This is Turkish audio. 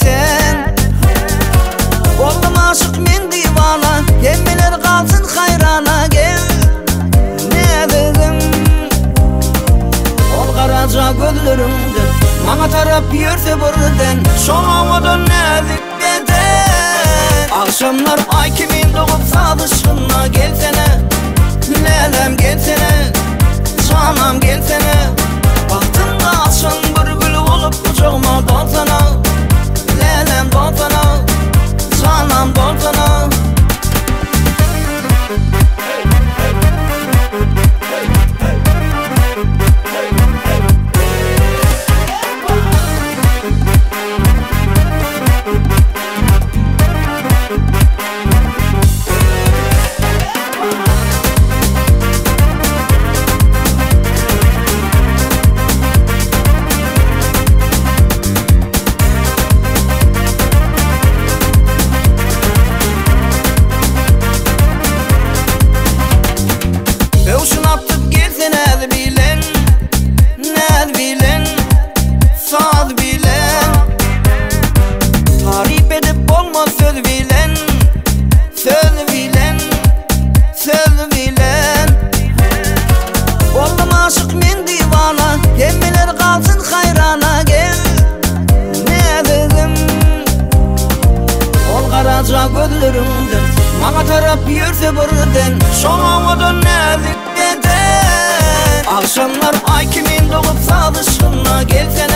sen. Oldum aşık men divana, hemmeler kalsın hayrana. Gel ne dedim, ol karaca gözlerimden bana taraf yürse birden, şoňadan näzik beden. Akşamlar ay kimin doğup sadışına, gelsene lelem gelsene, canam gelsene. Baktımda açan bir gül olup kucağıma dolsana, lelem dolsana, canam dolsana. Gözlerimden bana taraf yürse birden, şoňadan näzik beden. Akşamlar ay kimin doğup sadışına, gelsene